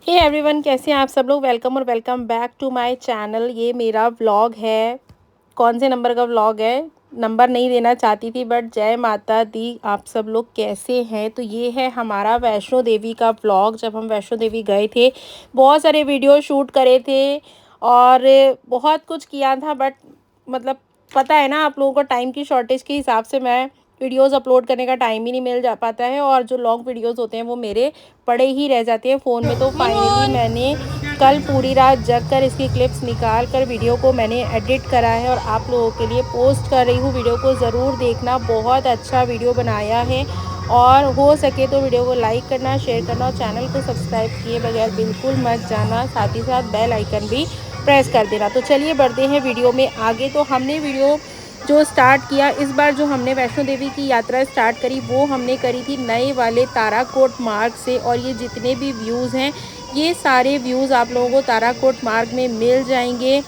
Hey everyone, कैसे हैं आप सब लोग। वेलकम और welcome back to my channel. ये मेरा व्लॉग है। कौन से नंबर का व्लॉग है, नंबर नहीं देना चाहती थी, बट जय माता दी। आप सब लोग कैसे हैं। तो ये है हमारा वैष्णो देवी का व्लॉग। जब हम वैष्णो देवी गए थे, बहुत सारे वीडियो शूट करे थे और बहुत कुछ किया था, बट मतलब पता है ना आप लोगों को, टाइम की शॉर्टेज के हिसाब से मैं वीडियोस अपलोड करने का टाइम ही नहीं मिल जा पाता है, और जो लॉन्ग वीडियोस होते हैं वो मेरे पड़े ही रह जाते हैं फ़ोन में। तो फाइनली मैंने कल पूरी रात जग कर इसकी क्लिप्स निकाल कर वीडियो को मैंने एडिट करा है और आप लोगों के लिए पोस्ट कर रही हूँ। वीडियो को ज़रूर देखना, बहुत अच्छा वीडियो बनाया है। और हो सके तो वीडियो को लाइक करना, शेयर करना और चैनल को सब्सक्राइब किए बगैर बिल्कुल मत जाना। साथ ही साथ बेल आइकन भी प्रेस कर देना। तो चलिए बढ़ते हैं वीडियो में आगे। तो हमने वीडियो जो स्टार्ट किया इस बार, जो हमने वैष्णो देवी की यात्रा स्टार्ट करी वो हमने करी थी नए वाले ताराकोट मार्ग से। और ये जितने भी व्यूज़ हैं, ये सारे व्यूज़ आप लोगों को ताराकोट मार्ग में मिल जाएंगे।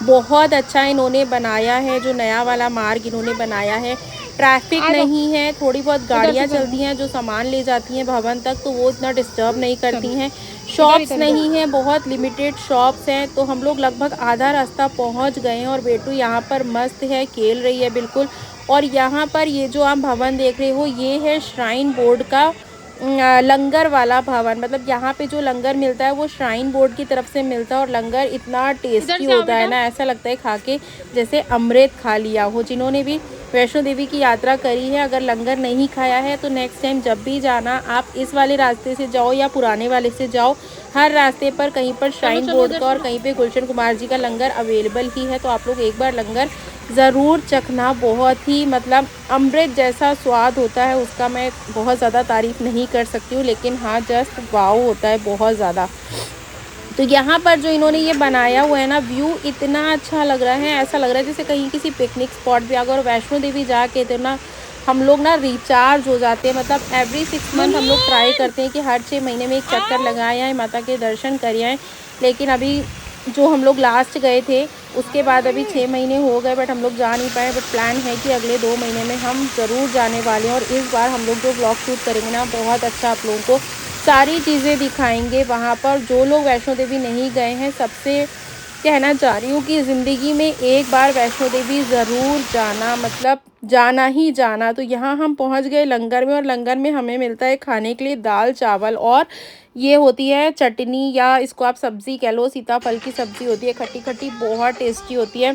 बहुत अच्छा इन्होंने बनाया है, जो नया वाला मार्ग इन्होंने बनाया है। ट्रैफिक नहीं है, थोड़ी बहुत गाड़ियाँ चलती हैं जो सामान ले जाती हैं भवन तक, तो वो इतना डिस्टर्ब नहीं करती हैं। शॉप्स नहीं हैं, बहुत लिमिटेड शॉप्स हैं। तो हम लोग लगभग आधा रास्ता पहुंच गए हैं और बेटू यहाँ पर मस्त है, खेल रही है बिल्कुल। और यहाँ पर ये जो आप भवन देख रहे हो, ये है श्राइन बोर्ड का लंगर वाला भवन। मतलब यहाँ पे जो लंगर मिलता है वो श्राइन बोर्ड की तरफ से मिलता है, और लंगर इतना टेस्टी होता है ना, ऐसा लगता है खा के जैसे अमृत खा लिया हो। जिन्होंने भी वैष्णो देवी की यात्रा करी है, अगर लंगर नहीं खाया है तो नेक्स्ट टाइम जब भी जाना, आप इस वाले रास्ते से जाओ या पुराने वाले से जाओ, हर रास्ते पर कहीं पर श्राइन बोर्ड का और कहीं पे गुलशन कुमार जी का लंगर अवेलेबल ही है। तो आप लोग एक बार लंगर ज़रूर चखना। बहुत ही मतलब अमृत जैसा स्वाद होता है उसका। मैं बहुत ज़्यादा तारीफ़ नहीं कर सकती हूँ, लेकिन हाँ जस्ट वाव होता है बहुत ज़्यादा। तो यहाँ पर जो इन्होंने ये बनाया हुआ है ना, व्यू इतना अच्छा लग रहा है, ऐसा लग रहा है जैसे कहीं किसी पिकनिक स्पॉट पे आ गए। और वैष्णो देवी जाके तो ना हम लोग ना रिचार्ज हो जाते हैं। मतलब एवरी 6 मंथ हम लोग ट्राई करते हैं कि हर 6 महीने में एक चक्कर लगाए आए, माता के दर्शन कर आए। लेकिन अभी जो हम लोग लास्ट गए थे उसके बाद अभी 6 महीने हो गए, बट हम लोग जा नहीं पाए। बट प्लान है कि अगले 2 महीने में हम ज़रूर जाने वाले हैं। और इस बार हम लोग जो ब्लॉग शूट करेंगे ना, बहुत अच्छा आप लोगों को सारी चीज़ें दिखाएंगे वहाँ पर। जो लोग वैष्णो देवी नहीं गए हैं, सबसे कहना चाह रही हूँ कि ज़िंदगी में एक बार वैष्णो देवी ज़रूर जाना, मतलब जाना ही जाना। तो यहाँ हम पहुँच गए लंगर में, और लंगर में हमें मिलता है खाने के लिए दाल चावल, और ये होती है चटनी, या इसको आप सब्ज़ी कह लो, सीताफल की सब्ज़ी होती है, खट्टी खट्टी, बहुत टेस्टी होती है।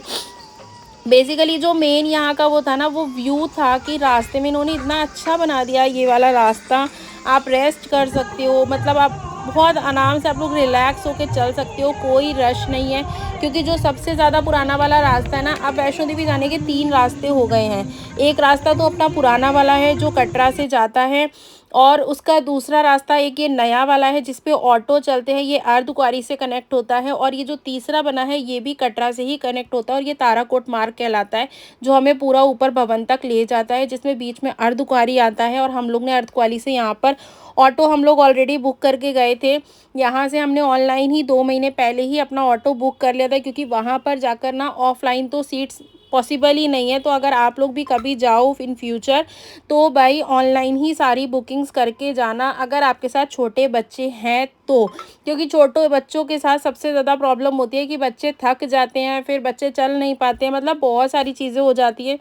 बेसिकली जो मेन यहाँ का वो था ना, वो व्यू था कि रास्ते में इन्होंने इतना अच्छा बना दिया ये वाला रास्ता। आप रेस्ट कर सकते हो, मतलब आप बहुत आराम से आप लोग रिलैक्स होकर चल सकते हो, कोई रश नहीं है। क्योंकि जो सबसे ज़्यादा पुराना वाला रास्ता है ना, अब वैष्णो देवी जाने के 3 रास्ते हो गए हैं। एक रास्ता तो अपना पुराना वाला है जो कटरा से जाता है, और उसका दूसरा रास्ता एक ये नया वाला है जिस पे ऑटो चलते हैं, ये अर्धकुंवारी से कनेक्ट होता है। और ये जो तीसरा बना है ये भी कटरा से ही कनेक्ट होता है, और ये ताराकोट मार्ग कहलाता है, जो हमें पूरा ऊपर भवन तक ले जाता है, जिसमें बीच में अर्धकुंवारी आता है। और हम लोग ने अर्धकुंवारी से यहाँ पर ऑटो हम लोग ऑलरेडी बुक करके गए थे। यहाँ से हमने ऑनलाइन ही 2 महीने पहले ही अपना ऑटो बुक कर लिया था, क्योंकि वहाँ पर जाकर ना ऑफलाइन तो सीट्स पॉसिबल ही नहीं है। तो अगर आप लोग भी कभी जाओ इन फ्यूचर, तो भाई ऑनलाइन ही सारी बुकिंग्स करके जाना, अगर आपके साथ छोटे बच्चे हैं तो। क्योंकि छोटे बच्चों के साथ सबसे ज़्यादा प्रॉब्लम होती है कि बच्चे थक जाते हैं, फिर बच्चे चल नहीं पाते हैं, मतलब बहुत सारी चीज़ें हो जाती है।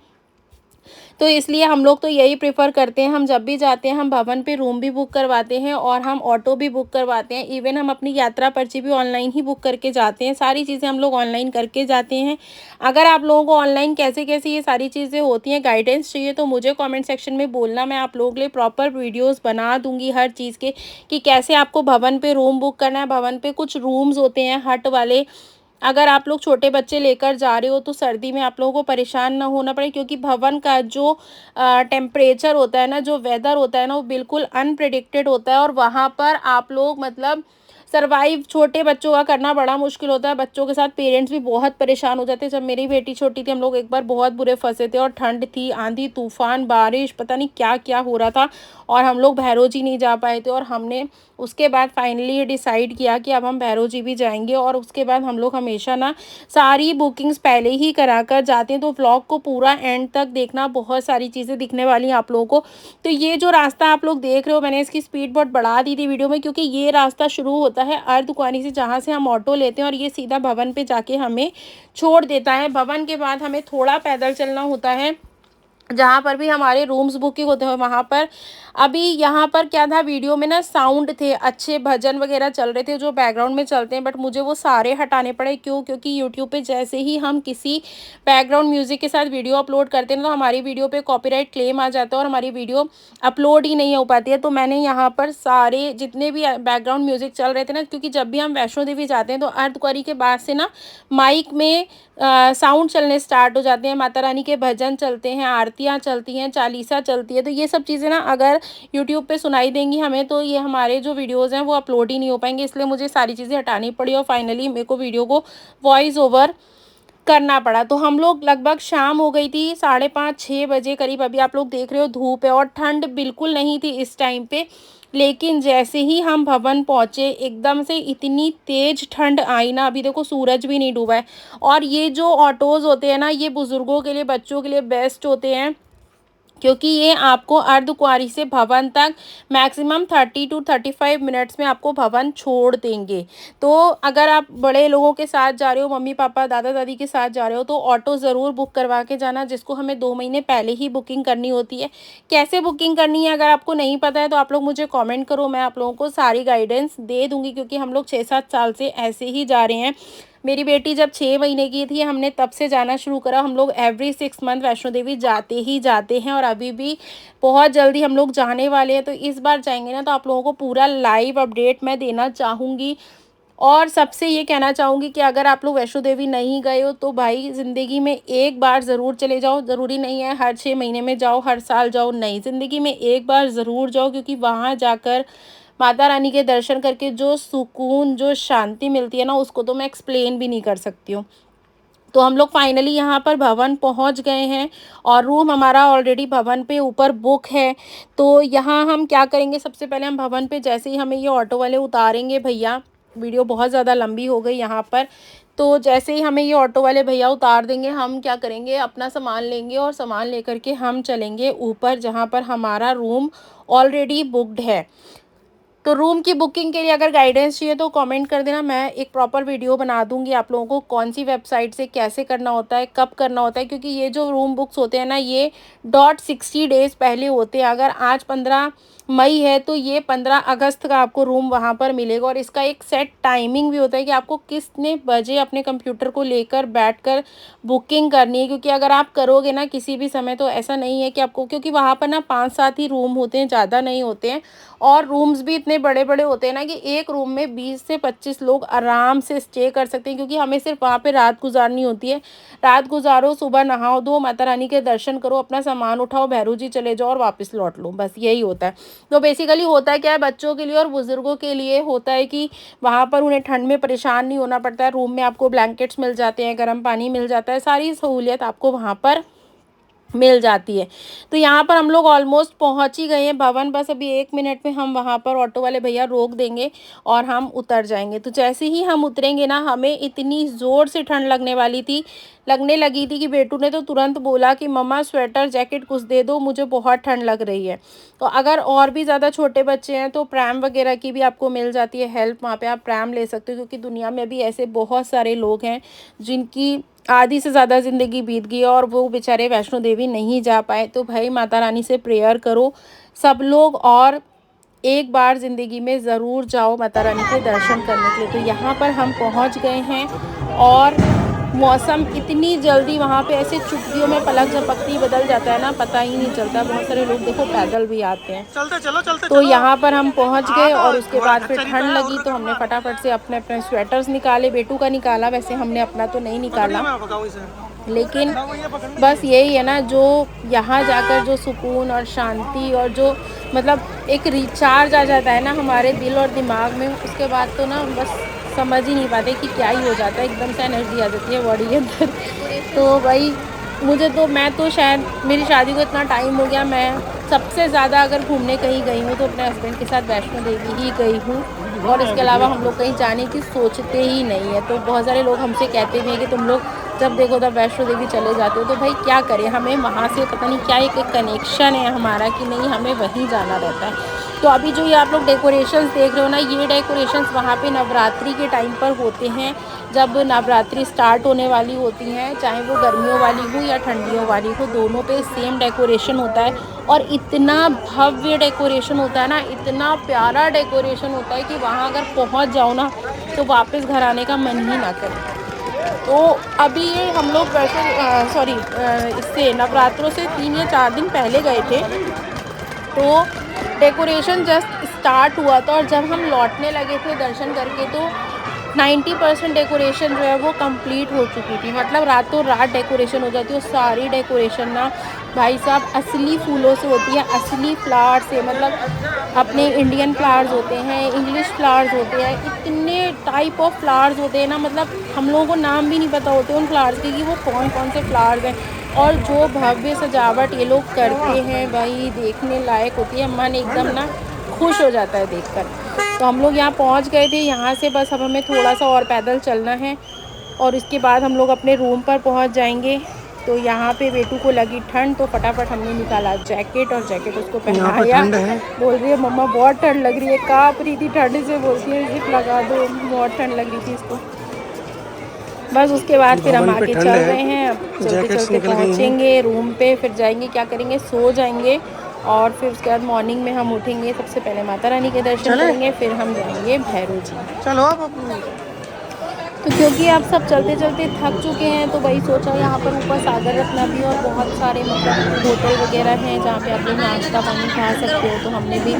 तो इसलिए हम लोग तो यही प्रेफर करते हैं, हम जब भी जाते हैं हम भवन पे रूम भी बुक करवाते हैं और हम ऑटो भी बुक करवाते हैं। इवन हम अपनी यात्रा पर्ची भी ऑनलाइन ही बुक करके जाते हैं, सारी चीज़ें हम लोग ऑनलाइन करके जाते हैं। अगर आप लोगों को ऑनलाइन कैसे कैसे ये सारी चीज़ें होती हैं गाइडेंस चाहिए, तो मुझे कमेंट सेक्शन में बोलना, मैं आप लोगों के लिए प्रॉपर वीडियोज़ बना दूँगी हर चीज़ के, कि कैसे आपको भवन पे रूम बुक करना है। भवन पे कुछ रूम्स होते हैं हट वाले, अगर आप लोग छोटे बच्चे लेकर जा रहे हो तो सर्दी में आप लोगों को परेशान ना होना पड़े, क्योंकि भवन का जो टेम्परेचर होता है ना, जो वेदर होता है ना, वो बिल्कुल अनप्रिडिक्टेड होता है। और वहाँ पर आप लोग मतलब सर्वाइव छोटे बच्चों का करना बड़ा मुश्किल होता है। बच्चों के साथ पेरेंट्स भी बहुत परेशान हो जाते हैं। जब मेरी बेटी छोटी थी, हम लोग एक बार बहुत बुरे फंसे थे, और ठंड थी, आंधी तूफान, बारिश, पता नहीं क्या क्या हो रहा था, और हम लोग भैरव जी नहीं जा पाए थे। और हमने उसके बाद फाइनली डिसाइड किया कि अब हम भैरव जी भी जाएंगे। और उसके बाद हम लोग हमेशा ना सारी बुकिंग्स पहले ही करा कर जाते हैं। तो व्लॉग को पूरा एंड तक देखना, बहुत सारी चीज़ें दिखने वाली हैं आप लोगों को। तो ये जो रास्ता आप लोग देख रहे हो, मैंने इसकी स्पीड बहुत बढ़ा दी थी वीडियो में, क्योंकि ये रास्ता शुरू होता है अर्धकुंवारी से, जहाँ से हम ऑटो लेते हैं और ये सीधा भवन पे जाके हमें छोड़ देता है। भवन के बाद हमें थोड़ा पैदल चलना होता है, जहाँ पर भी हमारे रूम्स बुकिंग होते हैं वहाँ पर। अभी यहाँ पर क्या था, वीडियो में ना साउंड थे, अच्छे भजन वगैरह चल रहे थे जो बैकग्राउंड में चलते हैं, बट मुझे वो सारे हटाने पड़े। क्यों? क्योंकि यूट्यूब पे जैसे ही हम किसी बैकग्राउंड म्यूज़िक के साथ वीडियो अपलोड करते हैं तो हमारी वीडियो पे कॉपीराइट क्लेम आ जाता है और हमारी वीडियो अपलोड ही नहीं हो पाती है। तो मैंने यहाँ पर सारे जितने भी बैकग्राउंड म्यूज़िक चल रहे थे ना, क्योंकि जब भी हम वैष्णो देवी जाते हैं तो अर्धकुंवारी के बाद से ना माइक में साउंड चलने स्टार्ट हो जाते हैं, माता रानी के भजन चलते हैं, आरतियाँ चलती हैं, चालीसा चलती है। तो ये सब चीज़ें ना अगर यूट्यूब पे सुनाई देंगी हमें तो ये हमारे जो वीडियोज़ हैं वो अपलोड ही नहीं हो पाएंगे, इसलिए मुझे सारी चीज़ें हटानी पड़ी और फाइनली मेरे को वीडियो को वॉइस ओवर करना पड़ा। तो हम लोग लगभग शाम हो गई थी, 5:30-6 बजे करीब। अभी आप लोग देख रहे हो धूप है और ठंड बिल्कुल नहीं थी इस टाइम पे, लेकिन जैसे ही हम भवन पहुँचे एकदम से इतनी तेज़ ठंड आई ना। अभी देखो सूरज भी नहीं डूबा है। और ये जो ऑटोज़ होते हैं ना, ये बुज़ुर्गों के लिए, बच्चों के लिए बेस्ट होते हैं, क्योंकि ये आपको अर्धकुंवारी से भवन तक मैक्सिमम 30 to 35 मिनट्स में आपको भवन छोड़ देंगे। तो अगर आप बड़े लोगों के साथ जा रहे हो, मम्मी पापा दादा दादी के साथ जा रहे हो, तो ऑटो ज़रूर बुक करवा के जाना, जिसको हमें 2 महीने पहले ही बुकिंग करनी होती है। कैसे बुकिंग करनी है अगर आपको नहीं पता है तो आप लोग मुझे कॉमेंट करो, मैं आप लोगों को सारी गाइडेंस दे दूँगी, क्योंकि हम लोग 6-7 साल से ऐसे ही जा रहे हैं। मेरी बेटी जब 6 महीने की थी हमने तब से जाना शुरू करा। हम लोग एवरी 6 मंथ वैष्णो देवी जाते ही जाते हैं और अभी भी बहुत जल्दी हम लोग जाने वाले हैं। तो इस बार जाएंगे ना तो आप लोगों को पूरा लाइव अपडेट मैं देना चाहूँगी। और सबसे ये कहना चाहूँगी कि अगर आप लोग वैष्णो देवी नहीं गए हो तो भाई ज़िंदगी में एक बार ज़रूर चले जाओ। ज़रूरी नहीं है हर 6 महीने में जाओ, हर साल जाओ, नहीं, ज़िंदगी में एक बार ज़रूर जाओ, क्योंकि वहाँ जाकर माता रानी के दर्शन करके जो सुकून, जो शांति मिलती है ना, उसको तो मैं एक्सप्लेन भी नहीं कर सकती हूँ। तो हम लोग फाइनली यहाँ पर भवन पहुँच गए हैं और रूम हमारा ऑलरेडी भवन पे ऊपर बुक है। तो यहाँ हम क्या करेंगे, सबसे पहले हम भवन पे जैसे ही हमें ये ऑटो वाले उतारेंगे, भैया वीडियो बहुत ज़्यादा लंबी हो गई यहाँ पर, तो जैसे ही हमें ये ऑटो वाले भैया उतार देंगे, हम क्या करेंगे, अपना सामान लेंगे और सामान लेकर के हम चलेंगे ऊपर, जहाँ पर हमारा रूम ऑलरेडी बुकड है। तो रूम की बुकिंग के लिए अगर गाइडेंस चाहिए तो कमेंट कर देना, मैं एक प्रॉपर वीडियो बना दूंगी आप लोगों को, कौन सी वेबसाइट से कैसे करना होता है, कब करना होता है। क्योंकि ये जो रूम बुक्स होते हैं ना, ये 60 डेज़ पहले होते हैं। अगर आज 15 मई है तो ये 15 अगस्त का आपको रूम वहाँ पर मिलेगा। और इसका एक सेट टाइमिंग भी होता है कि आपको कितने बजे अपने कंप्यूटर को लेकर बैठकर बुकिंग करनी है। क्योंकि अगर आप करोगे ना किसी भी समय, तो ऐसा नहीं है कि आपको, क्योंकि वहाँ पर ना 5-7 ही रूम होते हैं, ज़्यादा नहीं होते हैं। और रूम्स भी इतने बड़े बड़े होते हैं ना कि एक रूम में 20 से 25 लोग आराम से स्टे कर सकते हैं। क्योंकि हमें सिर्फ वहाँ पे रात गुजारनी होती है। रात गुजारो, सुबह नहाओ धो, माता रानी के दर्शन करो, अपना सामान उठाओ, भैरू जी चले जाओ और वापस लौट लो, बस यही होता है। तो बेसिकली होता है क्या है, बच्चों के लिए और बुज़ुर्गों के लिए होता है कि वहाँ पर उन्हें ठंड में परेशान नहीं होना पड़ता है। रूम में आपको ब्लैंकेट्स मिल जाते हैं, गर्म पानी मिल जाता है, सारी सहूलियत आपको वहाँ पर मिल जाती है। तो यहाँ पर हम लोग ऑलमोस्ट पहुँच ही गए हैं भवन। बस अभी 1 मिनट में हम वहाँ पर ऑटो वाले भैया रोक देंगे और हम उतर जाएंगे। तो जैसे ही हम उतरेंगे ना, हमें इतनी ज़ोर से ठंड लगने लगी थी कि बेटू ने तो तुरंत बोला कि मम्मा स्वेटर जैकेट कुछ दे दो, मुझे बहुत ठंड लग रही है। तो अगर और भी ज़्यादा छोटे बच्चे हैं तो प्रैम वगैरह की भी आपको मिल जाती है हेल्प, वहाँ पे आप प्रैम ले सकते हो। क्योंकि दुनिया में भी ऐसे बहुत सारे लोग हैं जिनकी आधी से ज़्यादा ज़िंदगी बीत गई और वो बेचारे वैष्णो देवी नहीं जा पाए। तो भाई माता रानी से प्रेयर करो सब लोग, और एक बार ज़िंदगी में ज़रूर जाओ माता रानी के दर्शन करने के लिए। तो यहाँ पर हम पहुँच गए हैं और मौसम इतनी जल्दी वहाँ पे ऐसे चुटकियों में पलक झपकती बदल जाता है ना, पता ही नहीं चलता। बहुत सारे लोग देखो पैदल भी आते हैं। तो यहाँ पर हम पहुँच गए और उसके बाद फिर ठंड लगी तो हमने फटाफट से अपने अपने स्वेटर्स निकाले। बेटू का निकाला, वैसे हमने अपना तो नहीं निकाला, लेकिन बस यही है ना, जो यहाँ जाकर जो सुकून और शांति और जो मतलब एक रिचार्ज आ जाता है ना हमारे दिल और दिमाग में, उसके बाद तो ना बस समझ ही नहीं पाते कि क्या ही हो जाता है, एकदम से एनर्जी आ जाती है बॉडी के अंदर। तो भाई मैं तो शायद मेरी शादी को इतना टाइम हो गया, मैं सबसे ज़्यादा अगर घूमने कहीं गई हूँ तो अपने हस्बैंड के साथ वैष्णो देवी ही गई हूँ। और इसके अलावा हम लोग कहीं जाने की सोचते ही नहीं है। तो बहुत सारे लोग हमसे कहते भी हैं कि तुम लोग जब देखो तब वैष्णो देवी चले जाते हो। तो भाई क्या करें, हमें वहाँ से पता नहीं क्या एक कनेक्शन है हमारा कि नहीं, हमें वहीं जाना रहता है। तो अभी जो ये आप लोग डेकोरेशंस देख रहे हो ना, ये डेकोरेशंस वहाँ पे नवरात्रि के टाइम पर होते हैं, जब नवरात्रि स्टार्ट होने वाली होती हैं, चाहे वो गर्मियों वाली हो या ठंडियों वाली हो, दोनों पे सेम डेकोरेशन होता है। और इतना भव्य डेकोरेशन होता है ना, इतना प्यारा डेकोरेशन होता है कि वहाँ अगर पहुँच जाओ ना तो वापस घर आने का मन ही ना करे। तो अभी ये हम लोग वैसे सॉरी इससे नवरात्रों से 3 या 4 दिन पहले गए थे, तो डेकोरेशन जस्ट स्टार्ट हुआ था और जब हम लौटने लगे थे दर्शन करके तो 90% डेकोरेशन जो है वो कंप्लीट हो चुकी थी। मतलब रातों रात डेकोरेशन हो जाती है। और सारी डेकोरेशन ना भाई साहब असली फूलों से होती है, असली फ्लावर से। मतलब अपने इंडियन फ्लावर्स होते हैं, इंग्लिश फ्लावर्स होते हैं, इतने टाइप ऑफ फ्लावर्स होते हैं ना, मतलब हम लोगों को नाम भी नहीं पता होते उन फ्लावर्स के कि वो कौन कौन से फ्लावर्स हैं। और जो भव्य सजावट ये लोग करते हैं भाई, देखने लायक होती है, मन एकदम ना खुश हो जाता है देखकर। तो हम लोग यहाँ पहुँच गए थे। यहाँ से बस अब हमें थोड़ा सा और पैदल चलना है और इसके बाद हम लोग अपने रूम पर पहुँच जाएंगे। तो यहाँ पे बेटू को लगी ठंड, तो फटाफट हमने निकाला जैकेट और जैकेट उसको पहनाया। बोल रही है मम्मा बहुत ठंड लग रही है, काँप रही थी ठंड से, बोलती है जिप लगा दो, बहुत ठंड लग रही थी इसको। बस उसके बाद फिर हम आगे चल रहे हैं। अब चलते चलते पहुँचेंगे रूम पे, फिर जाएंगे, क्या करेंगे, सो जाएंगे। और फिर उसके बाद मॉर्निंग में हम उठेंगे, सबसे पहले माता रानी के दर्शन करेंगे, फिर हम जाएंगे भैरव जी। चलो तो क्योंकि आप सब चलते चलते थक चुके हैं, तो वही सोचा यहाँ पर ऊपर सागर रत्ना भी और बहुत सारे मतलब होटल वगैरह हैं जहाँ पे आप लोग नाश्ता पानी खा सकते हो। तो हमने भी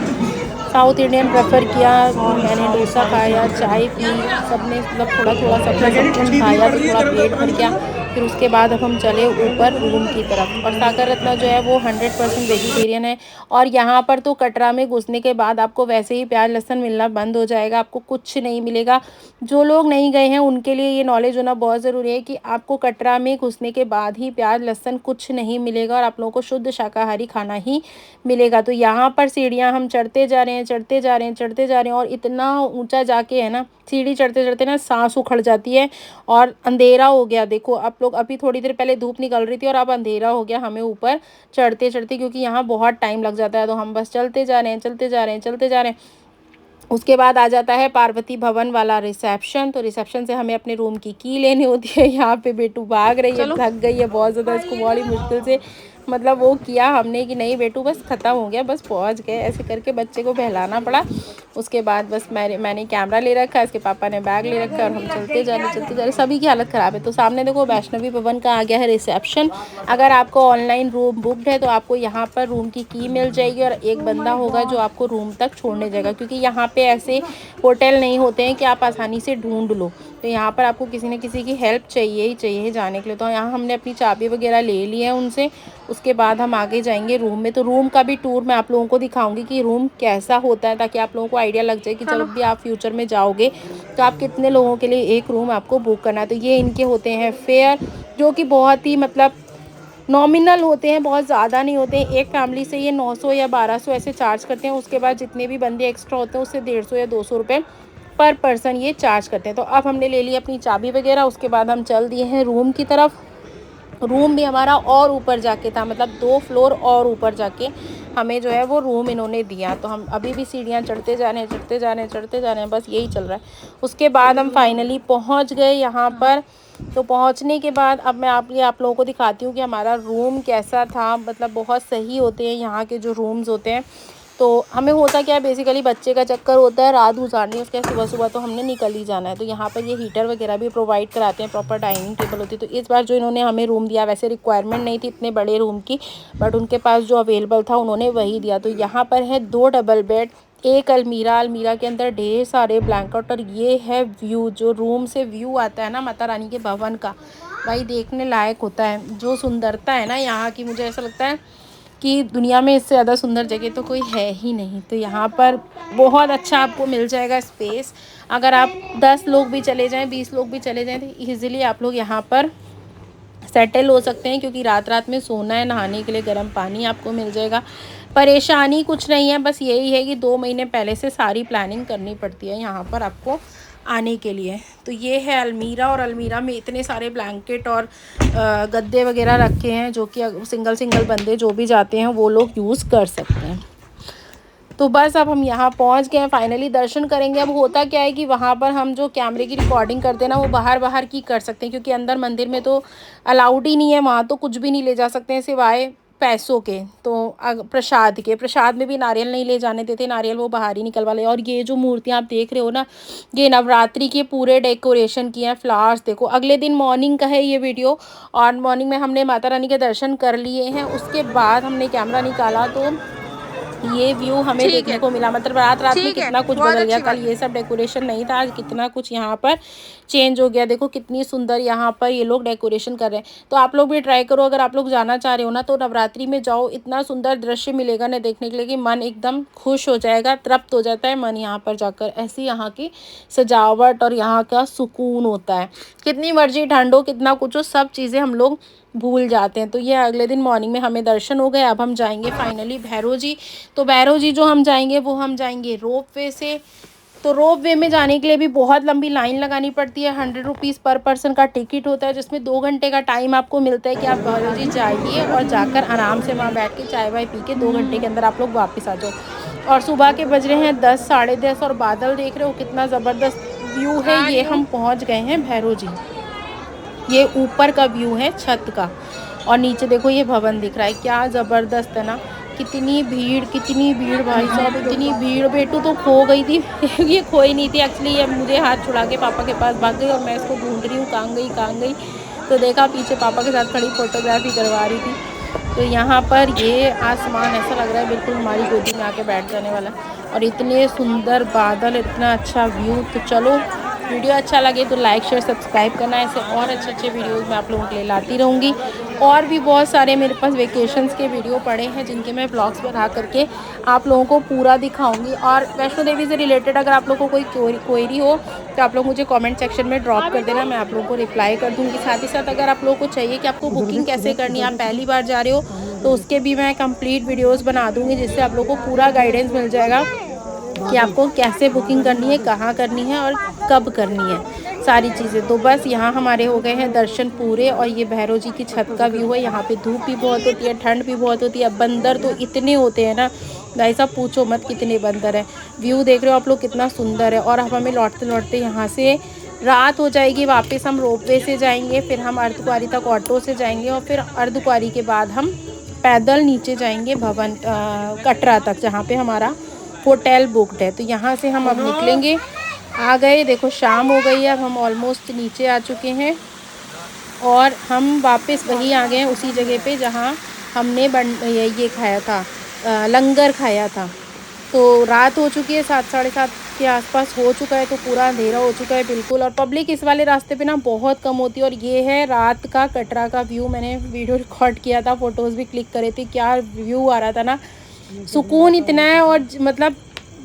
साउथ इंडियन प्रेफर किया। मैंने डोसा खाया, चाय पी, सबने मतलब थोड़ा थोड़ा सबने सब कुछ खाया, तो थोड़ा पेट भर गया। फिर उसके बाद अब हम चले ऊपर रूम की तरफ। और सागर रत्ना जो है वो 100% वेजिटेरियन है। और यहाँ पर तो कटरा में घुसने के बाद आपको वैसे ही प्याज लहसुन मिलना बंद हो जाएगा, आपको कुछ नहीं मिलेगा। जो लोग नहीं गए हैं उनके लिए ये नॉलेज होना बहुत ज़रूरी है कि आपको कटरा में घुसने के बाद ही प्याज लहसुन कुछ नहीं मिलेगा और आप लोगों को शुद्ध शाकाहारी खाना ही मिलेगा। तो यहाँ पर सीढ़ियाँ हम चढ़ते जा रहे हैं, चढ़ते जा रहे हैं, चढ़ते जा रहे हैं, और इतना ऊंचा जाके है ना, सीढ़ी चढ़ते चढ़ते ना सांस उखड़ जाती है। और अंधेरा हो गया, देखो आप लोग, अभी थोड़ी देर पहले धूप निकल रही थी और अब अंधेरा हो गया हमें ऊपर चढ़ते चढ़ते, क्योंकि यहाँ बहुत टाइम लग जाता है। तो हम बस चलते जा रहे हैं, चलते जा रहे हैं, चलते जा रहे हैं। उसके बाद आ जाता है पार्वती भवन वाला रिसेप्शन। तो रिसेप्शन से हमें अपने रूम की लेनी होती है। यहाँ पे बेटू भाग रही है, थक गई है बहुत ज़्यादा, इसको बड़ी मुश्किल से मतलब वो किया हमने कि नहीं बेटू बस ख़त्म हो गया, बस पहुँच गए, ऐसे करके बच्चे को बहलाना पड़ा। उसके बाद बस मैंने कैमरा ले रखा है, इसके पापा ने बैग ले रखा है, और हम चलते जा रहे, सभी की हालत ख़राब है। तो सामने देखो वैष्णवी भवन का आ गया है रिसेप्शन। अगर आपको ऑनलाइन रूम बुकड है तो आपको यहाँ पर रूम की मिल जाएगी और एक बंदा होगा जो आपको रूम तक छोड़ने जाएगा, क्योंकि यहाँ पे ऐसे होटल नहीं होते हैं कि आप आसानी से ढूंढ लो। तो यहाँ पर आपको किसी न किसी की हेल्प चाहिए ही चाहिए जाने के लिए। तो यहाँ हमने अपनी चाबी वगैरह ले ली है उनसे। उसके बाद हम आगे जाएंगे रूम में। तो रूम का भी टूर मैं आप लोगों को दिखाऊंगी कि रूम कैसा होता है, ताकि आप लोगों को आइडिया लग जाए कि जब भी आप फ्यूचर में जाओगे तो आप कितने लोगों के लिए एक रूम आपको बुक करना है। तो ये इनके होते हैं फेयर, जो कि बहुत ही मतलब नॉमिनल होते हैं, बहुत ज़्यादा नहीं होते हैं। एक फैमिली से ये 900 या 1200 ऐसे चार्ज करते हैं। उसके बाद जितने भी बंदे एक्स्ट्रा होते हैं उससे 150 या 200 रुपये पर पर्सन ये चार्ज करते हैं। तो अब हमने ले ली अपनी चाबी वगैरह, उसके बाद हम चल दिए हैं रूम की तरफ। रूम भी हमारा और ऊपर जाके था, मतलब 2 फ्लोर और ऊपर जाके हमें जो है वो रूम इन्होंने दिया। तो हम अभी भी सीढ़ियाँ चढ़ते जा रहे हैं, चढ़ते जा रहे हैं, चढ़ते जा रहे हैं, बस यही चल रहा है। उसके बाद हम फाइनली पहुंच गए यहाँ पर। तो पहुंचने के बाद अब मैं आप लोगों को दिखाती हूँ कि हमारा रूम कैसा था। मतलब बहुत सही होते हैं यहाँ के जो रूम्स होते हैं। तो हमें होता क्या है, बेसिकली बच्चे का चक्कर होता है, रात गुजारनी है, उसके सुबह सुबह तो हमने निकल ही जाना है। तो यहाँ पर ये हीटर वगैरह भी प्रोवाइड कराते हैं, प्रॉपर डाइनिंग टेबल होती है। तो इस बार जो इन्होंने हमें रूम दिया, वैसे रिक्वायरमेंट नहीं थी इतने बड़े रूम की, बट उनके पास जो अवेलेबल था उन्होंने वही दिया। तो यहाँ पर है 2 डबल बेड, एक अलमीरा के अंदर ढेर सारे ब्लैंकेट, और ये है व्यू, जो रूम से व्यू आता है ना माता रानी के भवन का, भाई देखने लायक होता है। जो सुंदरता है ना यहाँ की, मुझे ऐसा लगता है कि दुनिया में इससे ज़्यादा सुंदर जगह तो कोई है ही नहीं। तो यहाँ पर बहुत अच्छा आपको मिल जाएगा स्पेस। अगर आप 10 लोग भी चले जाएं, 20 लोग भी चले जाएं, तो ईज़िली आप लोग यहाँ पर सेटल हो सकते हैं, क्योंकि रात रात में सोना है, नहाने के लिए गर्म पानी आपको मिल जाएगा। परेशानी कुछ नहीं है, बस यही है कि 2 महीने पहले से सारी प्लानिंग करनी पड़ती है यहाँ पर आपको आने के लिए। तो ये है अलमीरा, और अलमीरा में इतने सारे ब्लैंकेट और गद्दे वगैरह रखे हैं, जो कि सिंगल बंदे जो भी जाते हैं वो लोग यूज़ कर सकते हैं। तो बस अब हम यहाँ पहुँच गए हैं, फाइनली दर्शन करेंगे। अब होता क्या है कि वहाँ पर हम जो कैमरे की रिकॉर्डिंग करते हैं ना, वो बाहर बाहर की कर सकते हैं, क्योंकि अंदर मंदिर में तो अलाउड ही नहीं है। वहाँ तो कुछ भी नहीं ले जा सकते हैं सिवाय पैसों के। तो प्रसाद में भी नारियल नहीं ले जाने देते, नारियल वो बाहर ही निकलवा ले। और ये जो मूर्तियाँ आप देख रहे हो ना, ये नवरात्रि के पूरे डेकोरेशन किए हैं, फ्लावर्स देखो। अगले दिन मॉर्निंग का है ये वीडियो, और मॉर्निंग में हमने माता रानी के दर्शन कर लिए हैं। उसके बाद हमने कैमरा निकाला तो ये व्यू हमें देखने को मिला। मतलब रात रात में कितना कुछ बदल गया। कल ये सब डेकोरेशन नहीं था, आज कितना कुछ यहाँ पर चेंज हो गया। देखो कितनी सुंदर यहाँ पर ये लोग डेकोरेशन कर रहे हैं। तो आप लोग भी ट्राई करो, अगर आप लोग जाना चाह रहे हो ना तो नवरात्रि में जाओ। इतना सुंदर दृश्य मिलेगा ना देखने के लिए कि मन एकदम खुश हो जाएगा, तृप्त हो जाता है मन यहाँ पर जाकर। ऐसी यहाँ की सजावट और यहाँ का सुकून होता है। कितनी मर्जी ठंड हो, कितना कुछ हो, सब चीज़ें हम लोग भूल जाते हैं। तो ये अगले दिन मॉर्निंग में हमें दर्शन हो गए। अब हम जाएंगे फाइनली भैरव जी। तो भैरव जी जो हम जाएंगे वो हम जाएंगे रोप वे से। तो रोप वे में जाने के लिए भी बहुत लंबी लाइन लगानी पड़ती है। 100 रुपीज़ पर पर्सन का टिकट होता है, जिसमें 2 घंटे का टाइम आपको मिलता है कि आप भैरव जी जाइए और जाकर आराम से वहाँ बैठ के चाय वाय पी के 2 घंटे के अंदर आप लोग वापस आ जाओ। और सुबह के बज रहे हैं 10 साढ़े 10 और बादल देख रहे हो कितना ज़बरदस्त व्यू है। ये हम पहुँच गए हैं भैरव जी। ये ऊपर का व्यू है छत का, और नीचे देखो ये भवन दिख रहा है, क्या ज़बरदस्त है ना। कितनी भीड़ भाई साहब, इतनी भीड़। बेटू तो खो गई थी ये खोई नहीं थी एक्चुअली, ये मुझे हाथ छुड़ा के पापा के पास भाग गई और मैं इसको ढूंढ रही हूँ कहाँ गई। तो देखा पीछे पापा के साथ खड़ी फोटोग्राफी करवा रही थी। तो यहाँ पर ये आसमान ऐसा लग रहा है बिल्कुल हमारी गोदी में आके बैठ जाने वाला, और इतने सुंदर बादल, इतना अच्छा व्यू। तो चलो, वीडियो अच्छा लगे तो लाइक शेयर सब्सक्राइब करना। ऐसे और अच्छे वीडियोस मैं आप लोगों के लिए लाती रहूँगी। और भी बहुत सारे मेरे पास वेकेशंस के वीडियो पड़े हैं जिनके मैं ब्लॉग्स बना करके आप लोगों को पूरा दिखाऊंगी। और वैष्णो देवी से रिलेटेड अगर आप लोगों को कोई क्वेरी हो तो आप लोग मुझे कमेंट सेक्शन में ड्रॉप कर देना, मैं आप लोगों को रिप्लाई कर दूँगी। साथ ही साथ अगर आप लोगों को चाहिए कि आपको बुकिंग कैसे करनी है, आप पहली बार जा रहे हो, तो उसके भी मैं कंप्लीट वीडियोज़ बना दूँगी, जिससे आप लोगों को पूरा गाइडेंस मिल जाएगा कि आपको कैसे बुकिंग करनी है, कहाँ करनी है और कब करनी है, सारी चीज़ें। तो बस यहाँ हमारे हो गए हैं दर्शन पूरे। और ये भैरव जी की छत का व्यू है। यहाँ पे धूप भी बहुत होती है, ठंड भी बहुत होती है। बंदर तो इतने होते हैं ना भाई साहब, पूछो मत कितने बंदर है। व्यू देख रहे हो आप लोग कितना सुंदर है। और अब हमें लौटते लौटते यहाँ से रात हो जाएगी। वापस हम रोपवे से जाएंगे, फिर हम अर्धकुंवारी तक ऑटो से जाएंगे, और फिर अर्धकुंवारी के बाद हम पैदल नीचे जाएंगे भवन कटरा तक, जहाँ पे हमारा होटल बुकड है। तो यहाँ से हम अब निकलेंगे। आ गए, देखो शाम हो गई है, अब हम ऑलमोस्ट नीचे आ चुके हैं, और हम वापस वहीं आ गए हैं उसी जगह पे जहाँ हमने ये खाया था, लंगर खाया था। तो रात हो चुकी है, 7 साढ़े 7 के आसपास हो चुका है। तो पूरा अंधेरा हो चुका है बिल्कुल, और पब्लिक इस वाले रास्ते पे ना बहुत कम होती है। और ये है रात का कटरा का व्यू। मैंने वीडियो रिकॉर्ड किया था, फ़ोटोज़ भी क्लिक करे थे, क्या व्यू आ रहा था ना, सुकून इतना है। और मतलब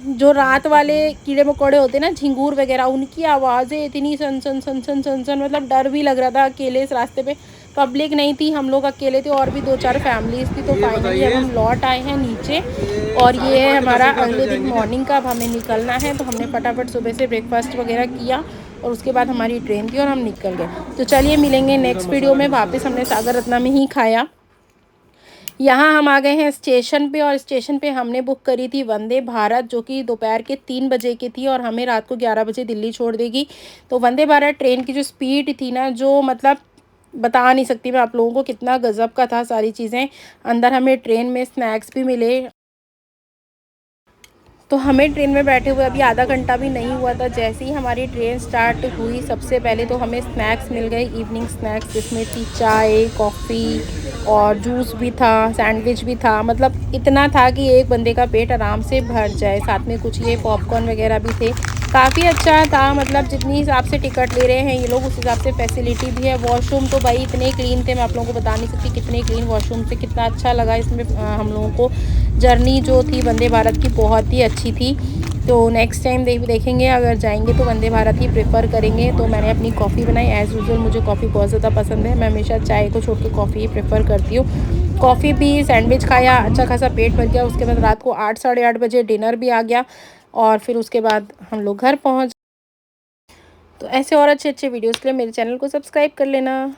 जो रात वाले कीड़े मकोड़े होते हैं ना, झिंगूर वगैरह, उनकी आवाज़ें इतनी सन सन सन सन सन सन, मतलब डर भी लग रहा था। अकेले इस रास्ते पे पब्लिक नहीं थी, हम लोग अकेले थे, और भी 2-4 फैमिलीज़ थी। तो फाइनली अब हम लौट आए हैं नीचे, और ये है हमारा अगले दिन मॉर्निंग का। अब हमें निकलना है, तो हमने फटाफट सुबह से ब्रेकफास्ट वगैरह किया, और उसके बाद हमारी ट्रेन थी और हम निकल गए। तो चलिए मिलेंगे नेक्स्ट वीडियो में। वापस हमने सागर रत्ना में ही खाया। यहाँ हम आ गए हैं स्टेशन पे, और स्टेशन पे हमने बुक करी थी वंदे भारत, जो कि दोपहर के 3 बजे की थी, और हमें रात को 11 बजे दिल्ली छोड़ देगी। तो वंदे भारत ट्रेन की जो स्पीड थी ना, जो मतलब बता नहीं सकती मैं आप लोगों को, कितना गज़ब का था सारी चीज़ें। अंदर हमें ट्रेन में स्नैक्स भी मिले। तो हमें ट्रेन में बैठे हुए अभी आधा घंटा भी नहीं हुआ था। जैसे ही हमारी ट्रेन स्टार्ट हुई, सबसे पहले तो हमें स्नैक्स मिल गए, इवनिंग स्नैक्स, जिसमें थी चाय, कॉफ़ी और जूस भी था, सैंडविच भी था। मतलब इतना था कि एक बंदे का पेट आराम से भर जाए। साथ में कुछ ये पॉपकॉर्न वगैरह भी थे। काफ़ी अच्छा था, मतलब जितनी हिसाब से टिकट ले रहे हैं ये लोग, उस हिसाब से फैसिलिटी भी है। वॉशरूम तो भाई इतने क्लीन थे, मैं आप लोगों को बता नहीं सकती कितने क्लीन वॉशरूम थे। कितना अच्छा लगा इसमें हम लोगों को। जर्नी जो थी वंदे भारत की बहुत ही अच्छी थी। तो नेक्स्ट टाइम देखेंगे, अगर जाएंगे तो वंदे भारत ही प्रेफर करेंगे। तो मैंने अपनी कॉफ़ी बनाई, एज़ यूजुअल मुझे कॉफ़ी बहुत ज़्यादा पसंद है। मैं हमेशा चाय को छोड़ के कॉफ़ी ही प्रेफर करती हूँ। कॉफ़ी पी, सैंडविच खाया, अच्छा खासा पेट भर गया। उसके बाद रात को 8 साढ़े 8 बजे डिनर भी आ गया, और फिर उसके बाद हम लोग घर पहुँच। तो ऐसे और अच्छे वीडियोज़ के लिए मेरे चैनल को सब्सक्राइब कर लेना।